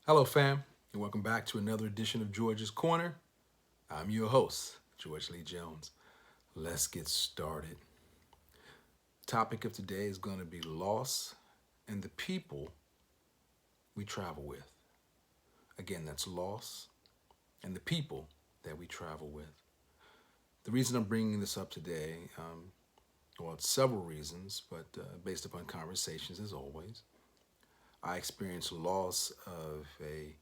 Hello, fam, and welcome back to another edition of George's Corner. I'm your host, George Lee Jones. Let's get started. Topic of today is going to be loss and the people we travel with. Again, that's loss and the people that we travel with. The reason I'm bringing this up today, well, it's several reasons, but based upon conversations as always, I experienced loss of a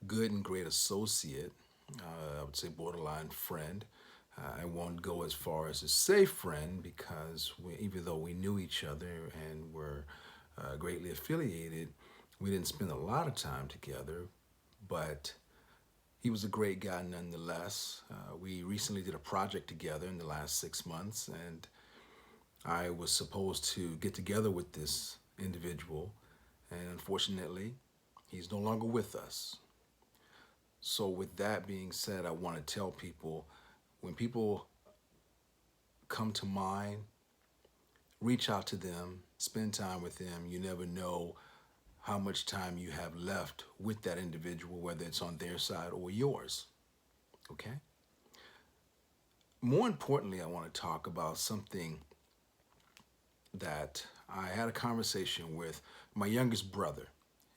good and great associate, I would say borderline friend. I won't go as far as to say friend because even though we knew each other and were greatly affiliated, we didn't spend a lot of time together. But he was a great guy nonetheless. We recently did a project together in the last 6 months, and I was supposed to get together with this individual, and unfortunately, he's no longer with us. So, with that being said, I want to tell people when people come to mind, reach out to them, spend time with them. You never know how much time you have left with that individual, whether it's on their side or yours. Okay? More importantly, I want to talk about something that I had a conversation with my youngest brother.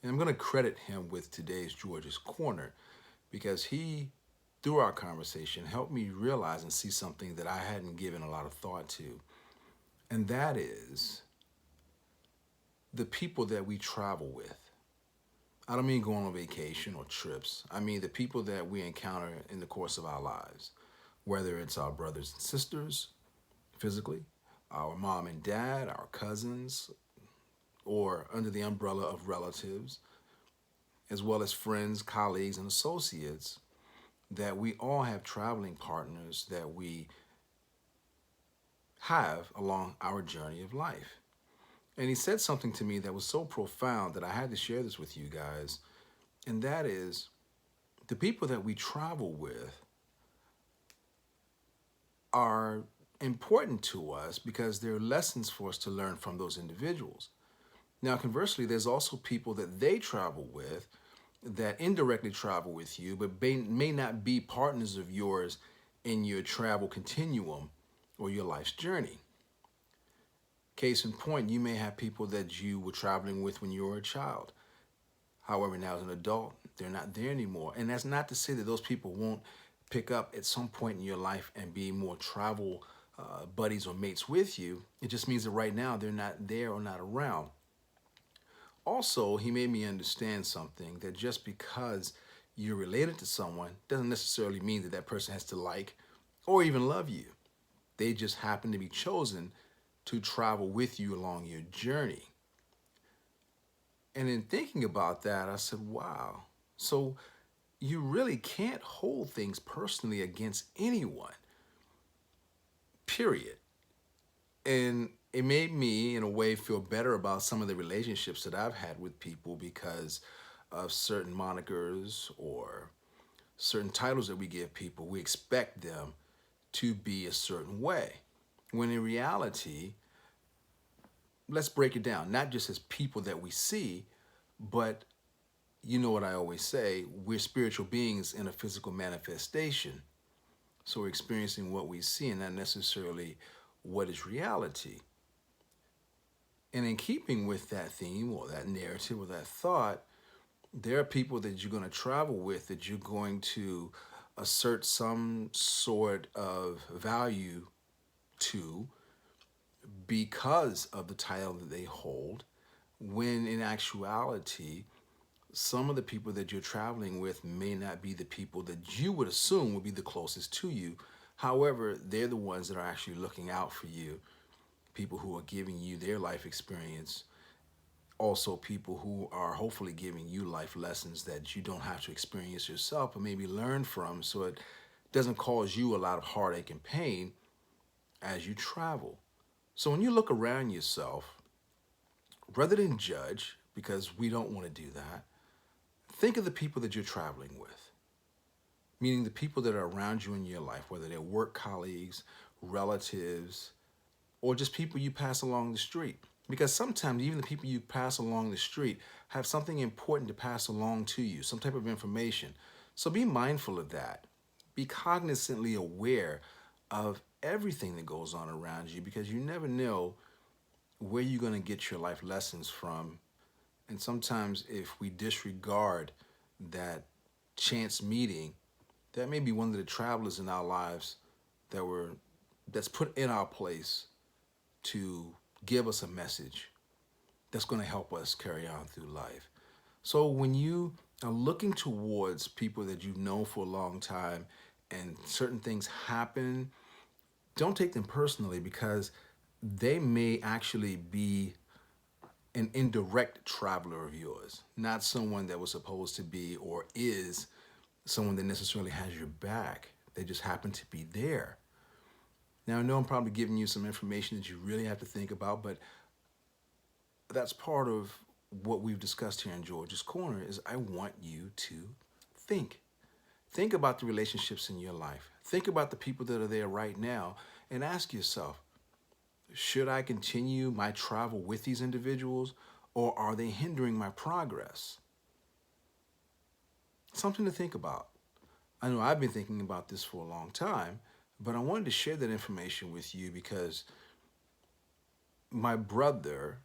And I'm going to credit him with today's George's Corner because he, through our conversation, helped me realize and see something that I hadn't given a lot of thought to. And that is the people that we travel with. I don't mean going on vacation or trips. I mean the people that we encounter in the course of our lives, whether it's our brothers and sisters, physically, our mom and dad, our cousins, or under the umbrella of relatives, as well as friends, colleagues, and associates, that we all have traveling partners that we have along our journey of life. And he said something to me that was so profound that I had to share this with you guys. And that is the people that we travel with are important to us because there are lessons for us to learn from those individuals. Now, conversely, there's also people that they travel with that indirectly travel with you, but may not be partners of yours in your travel continuum or your life's journey. Case in point, you may have people that you were traveling with when you were a child. However, now as an adult, they're not there anymore. And that's not to say that those people won't pick up at some point in your life and be more travel buddies or mates with you. It just means that right now they're not there or not around. Also, he made me understand something that just because you're related to someone doesn't necessarily mean that that person has to like or even love you. They just happen to be chosen to travel with you along your journey. And in thinking about that, I said, wow. So you really can't hold things personally against anyone, period. And it made me, in a way, feel better about some of the relationships that I've had with people because of certain monikers or certain titles that we give people. We expect them to be a certain way. When in reality, let's break it down, not just as people that we see, but you know what I always say, we're spiritual beings in a physical manifestation. So we're experiencing what we see and not necessarily what is reality. And in keeping with that theme or that narrative or that thought, there are people that you're going to travel with that you're going to assert some sort of value to because of the title that they hold, when in actuality, some of the people that you're traveling with may not be the people that you would assume would be the closest to you. However, they're the ones that are actually looking out for you, people who are giving you their life experience, also people who are hopefully giving you life lessons that you don't have to experience yourself, but maybe learn from so it doesn't cause you a lot of heartache and pain as you travel. So when you look around yourself, rather than judge, because we don't want to do that, think of the people that you're traveling with, meaning the people that are around you in your life, whether they're work colleagues, relatives, or just people you pass along the street. Because sometimes even the people you pass along the street have something important to pass along to you, some type of information. So be mindful of that. Be cognizantly aware of everything that goes on around you because you never know where you're going to get your life lessons from. And sometimes if we disregard that chance meeting, that may be one of the travelers in our lives that were that's put in our place to give us a message that's going to help us carry on through life. So when you are looking towards people that you've known for a long time and certain things happen, don't take them personally because they may actually be an indirect traveler of yours, not someone that was supposed to be or is someone that necessarily has your back. They just happen to be there. Now, I know I'm probably giving you some information that you really have to think about, but that's part of what we've discussed here in George's Corner is I want you to think. Think about the relationships in your life. Think about the people that are there right now and ask yourself, should I continue my travel with these individuals or are they hindering my progress? Something to think about. I know I've been thinking about this for a long time, but I wanted to share that information with you because my brother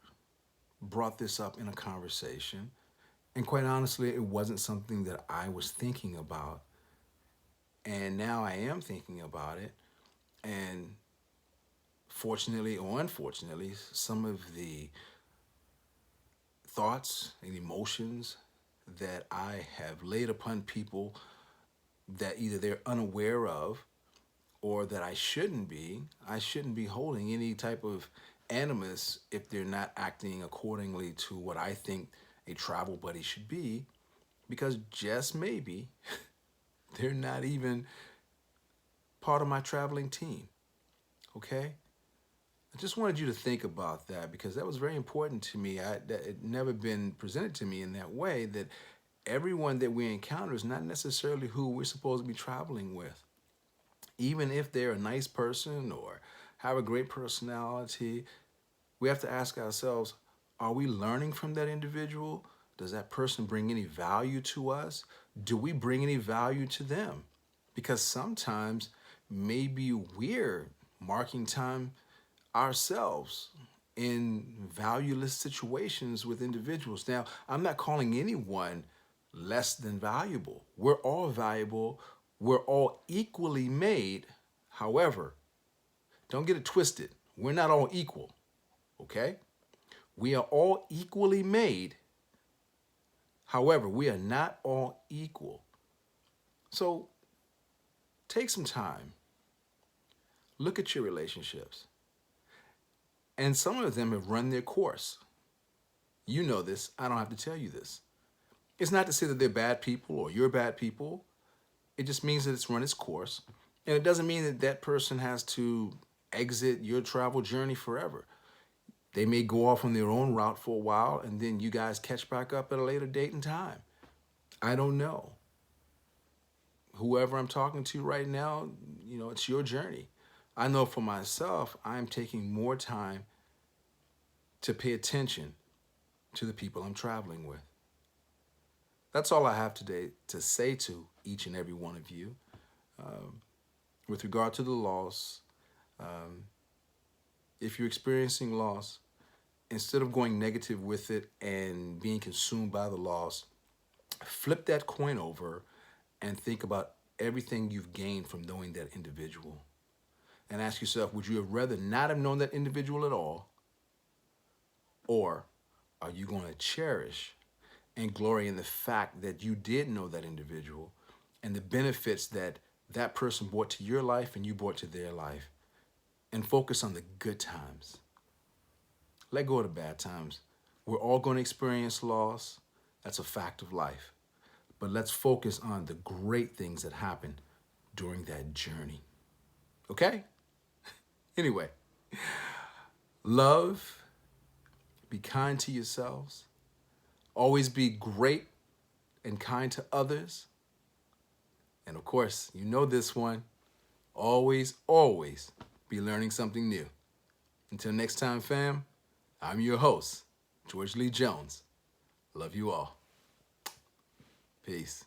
brought this up in a conversation. And quite honestly, it wasn't something that I was thinking about. And now I am thinking about it. And fortunately or unfortunately, some of the thoughts and emotions that I have laid upon people that either they're unaware of or that I shouldn't be holding any type of animus if they're not acting accordingly to what I think a travel buddy should be, because just maybe they're not even part of my traveling team. Okay? I just wanted you to think about that because that was very important to me. That it never been presented to me in that way that everyone that we encounter is not necessarily who we're supposed to be traveling with. Even if they're a nice person or have a great personality, we have to ask ourselves, are we learning from that individual? Does that person bring any value to us? Do we bring any value to them? Because sometimes maybe we're marking time ourselves in valueless situations with individuals. Now, I'm not calling anyone less than valuable. We're all valuable. We're all equally made. However, don't get it twisted. We're not all equal, okay? We are all equally made. However, we are not all equal. So take some time, look at your relationships. And some of them have run their course. You know this. I don't have to tell you this. It's not to say that they're bad people or you're bad people. It just means that it's run its course. And it doesn't mean that that person has to exit your travel journey forever. They may go off on their own route for a while and then you guys catch back up at a later date and time. I don't know. Whoever I'm talking to right now, it's your journey. I know for myself, I'm taking more time to pay attention to the people I'm traveling with. That's all I have today to say to each and every one of you. With regard to the loss, um, if you're experiencing loss, instead of going negative with it and being consumed by the loss, flip that coin over and think about everything you've gained from knowing that individual. And ask yourself, would you have rather not have known that individual at all? Or are you going to cherish and glory in the fact that you did know that individual and the benefits that that person brought to your life and you brought to their life, and focus on the good times? Let go of the bad times. We're all going to experience loss. That's a fact of life. But let's focus on the great things that happen during that journey. Okay? Anyway, love, be kind to yourselves, always be great and kind to others. And of course, you know this one, always, always be learning something new. Until next time, fam, I'm your host, George Lee Jones. Love you all. Peace.